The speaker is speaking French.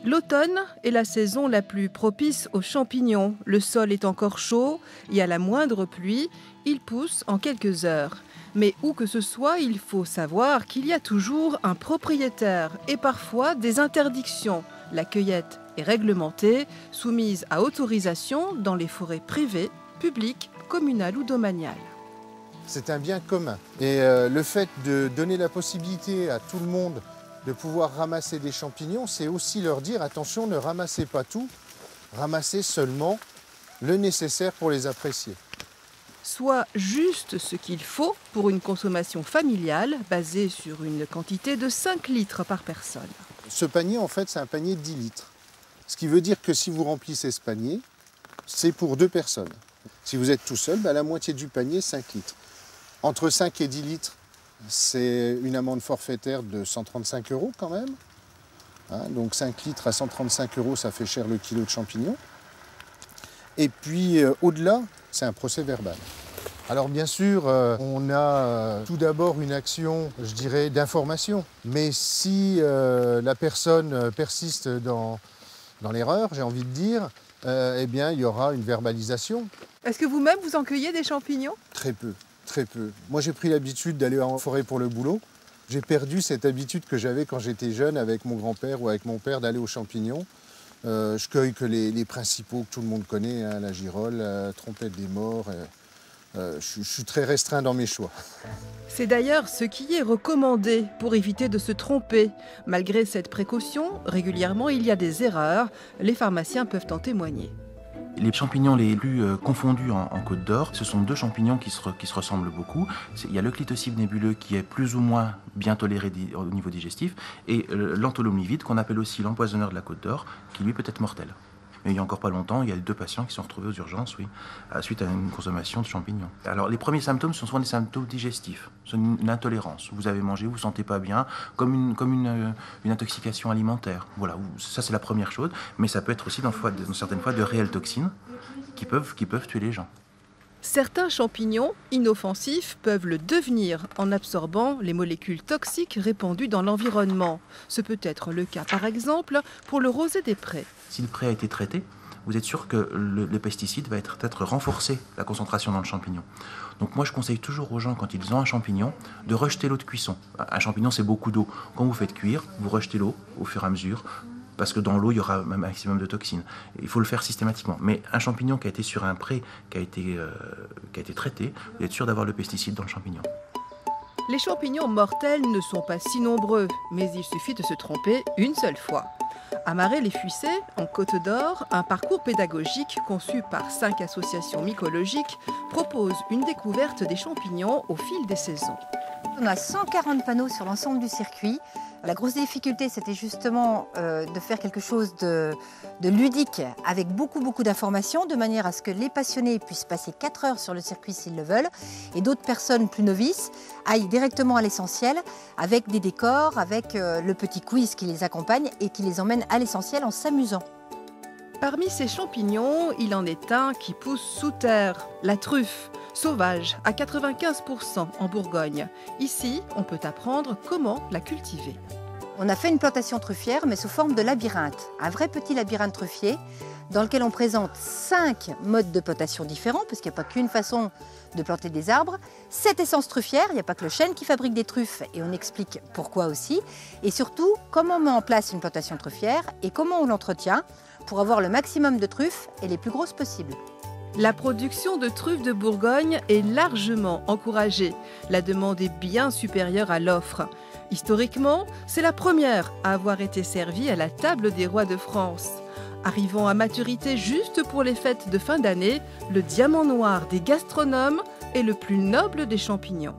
L'automne est la saison la plus propice aux champignons. Le sol est encore chaud et à la moindre pluie, ils poussent en quelques heures. Mais où que ce soit, il faut savoir qu'il y a toujours un propriétaire et parfois des interdictions. La cueillette est réglementée, soumise à autorisation dans les forêts privées, publiques, communales ou domaniales. C'est un bien commun. Et le fait de donner la possibilité à tout le monde de pouvoir ramasser des champignons, c'est aussi leur dire attention, ne ramassez pas tout, ramassez seulement le nécessaire pour les apprécier. Soit juste ce qu'il faut pour une consommation familiale basée sur une quantité de 5 litres par personne. Ce panier, en fait, c'est un panier de 10 litres. Ce qui veut dire que si vous remplissez ce panier, c'est pour 2 personnes. Si vous êtes tout seul, la moitié du panier, 5 litres. Entre 5 et 10 litres, c'est une amende forfaitaire de 135 € quand même. Donc 5 litres à 135 €, ça fait cher le kilo de champignons. Et puis au-delà, c'est un procès verbal. Alors bien sûr, on a tout d'abord une action, je dirais, d'information. Mais si la personne persiste dans l'erreur, j'ai envie de dire, eh bien il y aura une verbalisation. Est-ce que vous-même vous en cueillez des champignons? Très peu. Très peu. Moi, j'ai pris l'habitude d'aller en forêt pour le boulot. J'ai perdu cette habitude que j'avais quand j'étais jeune avec mon grand-père ou avec mon père d'aller aux champignons. Je cueille que les principaux que tout le monde connaît, la girole, la trompette des morts. Je suis très restreint dans mes choix. C'est d'ailleurs ce qui est recommandé pour éviter de se tromper. Malgré cette précaution, régulièrement, il y a des erreurs. Les pharmaciens peuvent en témoigner. Les champignons les plus confondus en Côte d'Or, ce sont 2 champignons qui se ressemblent beaucoup. Il y a le clitocibe nébuleux qui est plus ou moins bien toléré au niveau digestif et l'entolomivide qu'on appelle aussi l'empoisonneur de la Côte d'Or qui lui peut être mortel. Mais il n'y a encore pas longtemps, il y a 2 patients qui sont retrouvés aux urgences, suite à une consommation de champignons. Alors les premiers symptômes sont souvent des symptômes digestifs, c'est une intolérance. Vous avez mangé, vous ne vous sentez pas bien, comme une intoxication alimentaire. Voilà, ça c'est la première chose, mais ça peut être aussi dans certaines fois de réelles toxines qui peuvent tuer les gens. Certains champignons inoffensifs peuvent le devenir en absorbant les molécules toxiques répandues dans l'environnement. Ce peut être le cas par exemple pour le rosé des prés. Si le pré a été traité, vous êtes sûr que le pesticide va peut-être renforcer la concentration dans le champignon. Donc moi je conseille toujours aux gens quand ils ont un champignon de rejeter l'eau de cuisson. Un champignon c'est beaucoup d'eau. Quand vous faites cuire, vous rejetez l'eau au fur et à mesure. Parce que dans l'eau, il y aura un maximum de toxines. Il faut le faire systématiquement. Mais un champignon qui a été sur un pré, qui a été traité, vous êtes sûr d'avoir le pesticide dans le champignon. Les champignons mortels ne sont pas si nombreux, mais il suffit de se tromper une seule fois. À Marais-les-Fuissets, en Côte d'Or, un parcours pédagogique conçu par 5 associations mycologiques propose une découverte des champignons au fil des saisons. On a 140 panneaux sur l'ensemble du circuit. La grosse difficulté, c'était justement de faire quelque chose de ludique avec beaucoup d'informations, de manière à ce que les passionnés puissent passer 4 heures sur le circuit s'ils le veulent, et d'autres personnes plus novices aillent directement à l'essentiel, avec des décors, avec le petit quiz qui les accompagne et qui les emmène à l'essentiel en s'amusant. Parmi ces champignons, il en est un qui pousse sous terre, la truffe, sauvage, à 95% en Bourgogne. Ici, on peut apprendre comment la cultiver. On a fait une plantation truffière, mais sous forme de labyrinthe. Un vrai petit labyrinthe truffier, dans lequel on présente 5 modes de plantation différents, parce qu'il n'y a pas qu'une façon de planter des arbres. 7 essences truffières, il n'y a pas que le chêne qui fabrique des truffes, et on explique pourquoi aussi. Et surtout, comment on met en place une plantation truffière et comment on l'entretient pour avoir le maximum de truffes et les plus grosses possibles. La production de truffes de Bourgogne est largement encouragée. La demande est bien supérieure à l'offre. Historiquement, c'est la première à avoir été servie à la table des rois de France. Arrivant à maturité juste pour les fêtes de fin d'année, le diamant noir des gastronomes est le plus noble des champignons.